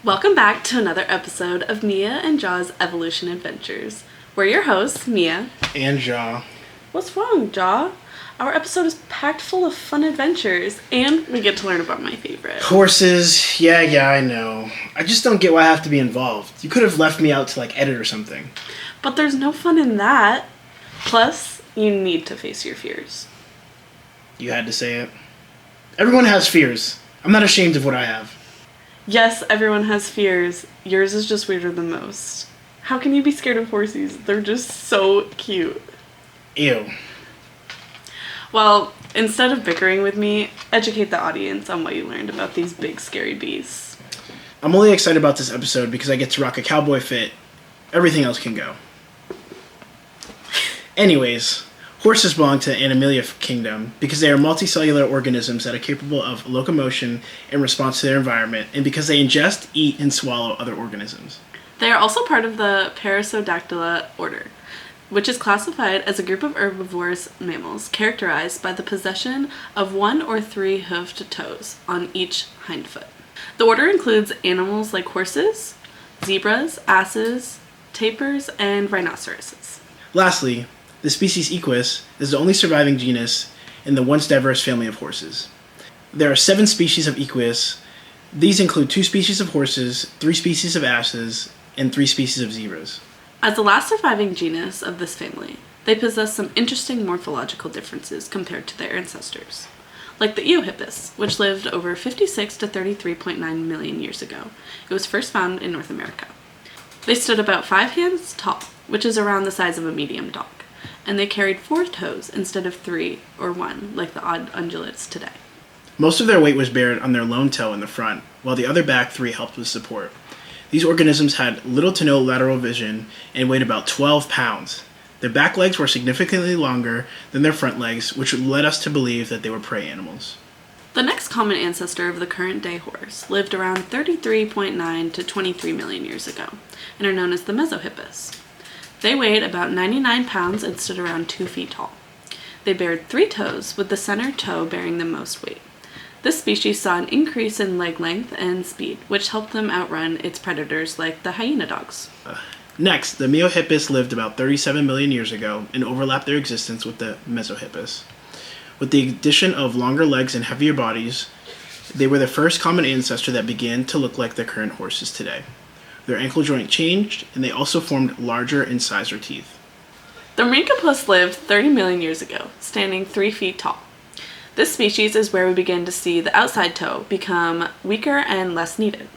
Welcome back to another episode of Mia and Jaw's Evolution Adventures. We're your hosts, Mia. And Jaw. What's wrong, Jaw? Our episode is packed full of fun adventures, and we get to learn about my favorite. Horses, yeah, I know. I just don't get why I have to be involved. You could have left me out to, edit or something. But there's no fun in that. Plus, you need to face your fears. You had to say it. Everyone has fears. I'm not ashamed of what I have. Yes, everyone has fears. Yours is just weirder than most. How can you be scared of horses? They're just so cute. Ew. Well, instead of bickering with me, educate the audience on what you learned about these big, scary beasts. I'm only excited about this episode because I get to rock a cowboy fit. Everything else can go. Anyways, horses belong to the Animalia kingdom because they are multicellular organisms that are capable of locomotion in response to their environment, and because they ingest, eat, and swallow other organisms. They are also part of the Perissodactyla order, which is classified as a group of herbivorous mammals characterized by the possession of 1 or 3 hoofed toes on each hind foot. The order includes animals like horses, zebras, asses, tapirs, and rhinoceroses. Lastly, the species Equus is the only surviving genus in the once diverse family of horses. There are 7 species of Equus. These include 2 species of horses, 3 species of asses, and 3 species of zebras. As the last surviving genus of this family, they possess some interesting morphological differences compared to their ancestors. Like the Eohippus, which lived over 56 to 33.9 million years ago. It was first found in North America. They stood about 5 hands tall, which is around the size of a medium dog, and they carried 4 toes instead of 3 or 1, like the odd ungulates today. Most of their weight was bared on their lone toe in the front, while the other back 3 helped with support. These organisms had little to no lateral vision and weighed about 12 pounds. Their back legs were significantly longer than their front legs, which led us to believe that they were prey animals. The next common ancestor of the current-day horse lived around 33.9 to 23 million years ago, and are known as the Mesohippus. They weighed about 99 pounds and stood around 2 feet tall. They bared 3 toes, with the center toe bearing the most weight. This species saw an increase in leg length and speed, which helped them outrun its predators like the hyena dogs. Next, the Meohippus lived about 37 million years ago and overlapped their existence with the Mesohippus. With the addition of longer legs and heavier bodies, they were the first common ancestor that began to look like the current horses today. Their ankle joint changed, and they also formed larger incisor teeth. The Rhencapus lived 30 million years ago, standing 3 feet tall. This species is where we begin to see the outside toe become weaker and less needed.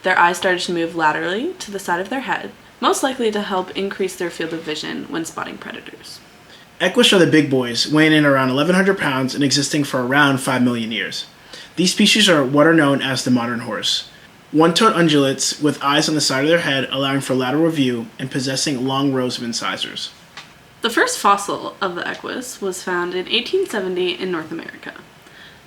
Their eyes started to move laterally to the side of their head, most likely to help increase their field of vision when spotting predators. Equus are the big boys, weighing in around 1,100 pounds and existing for around 5 million years. These species are what are known as the modern horse. One-toed ungulates with eyes on the side of their head, allowing for lateral view and possessing long rows of incisors. The first fossil of the Equus was found in 1870 in North America.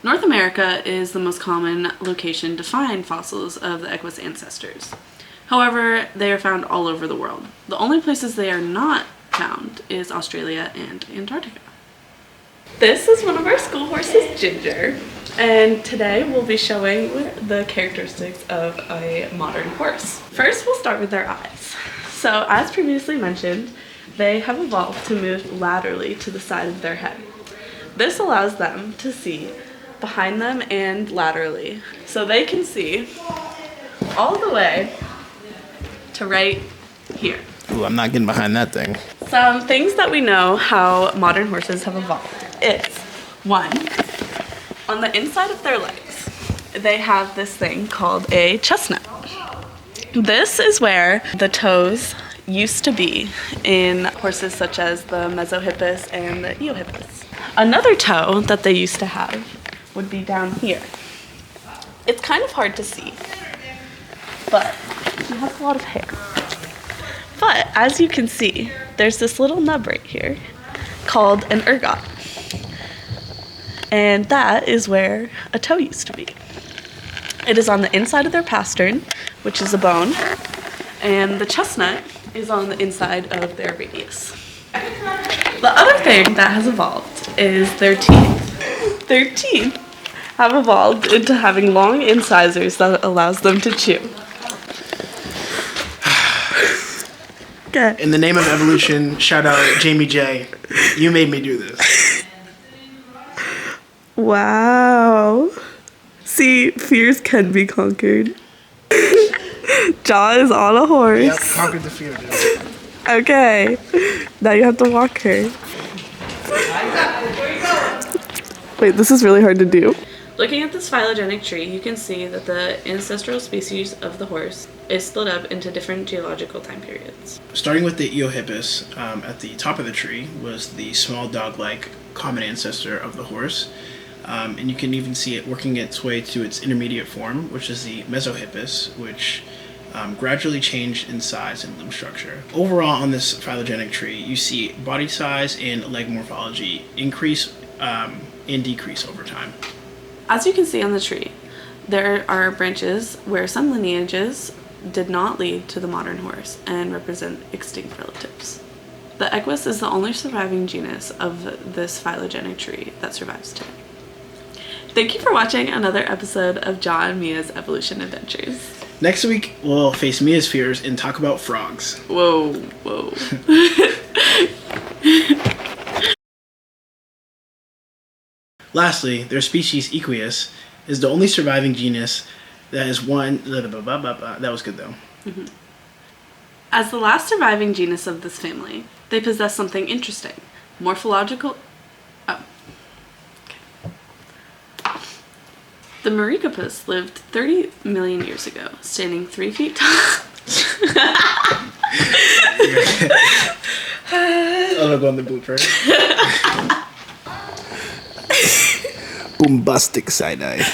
North America is the most common location to find fossils of the Equus ancestors. However, they are found all over the world. The only places they are not found is Australia and Antarctica. This is one of our school horses, Ginger, and today we'll be showing the characteristics of a modern horse. First, we'll start with their eyes. So, as previously mentioned, they have evolved to move laterally to the side of their head. This allows them to see behind them and laterally, so they can see all the way to right here. Ooh, I'm not getting behind that thing. Some things that we know how modern horses have evolved is, 1, on the inside of their legs, they have this thing called a chestnut. This is where the toes used to be in horses such as the Mesohippus and the Eohippus. Another toe that they used to have would be down here. It's kind of hard to see, but he has a lot of hair. But as you can see, there's this little nub right here called an ergot. And that is where a toe used to be. It is on the inside of their pastern, which is a bone, and the chestnut is on the inside of their radius. The other thing that has evolved is their teeth. Their teeth have evolved into having long incisors that allows them to chew. Okay. In the name of evolution, shout out Jamie J. You made me do this. Wow. See, fears can be conquered. John is on a horse. Yep, conquered the fear, dude. Okay. Now you have to walk her. Wait, this is really hard to do. Looking at this phylogenetic tree, you can see that the ancestral species of the horse is split up into different geological time periods. Starting with the Eohippus, at the top of the tree was the small dog-like common ancestor of the horse. And you can even see it working its way to its intermediate form, which is the Mesohippus, which gradually changed in size and limb structure. Overall, on this phylogenetic tree, you see body size and leg morphology increase and decrease over time. As you can see on the tree, there are branches where some lineages did not lead to the modern horse and represent extinct relatives. The Equus is the only surviving genus of this phylogenetic tree that survives today. Thank you for watching another episode of John and Mia's Evolution Adventures. Next week, we'll face Mia's fears and talk about frogs. Whoa, whoa. Lastly, their species Equius is the only surviving genus that is one. That was good though. Mm-hmm. As the last surviving genus of this family, they possess something interesting. Morphological. Oh. Okay. The Merycopus lived 30 million years ago, standing 3 feet tall. I'll go on the blooper. Bombastic side eye.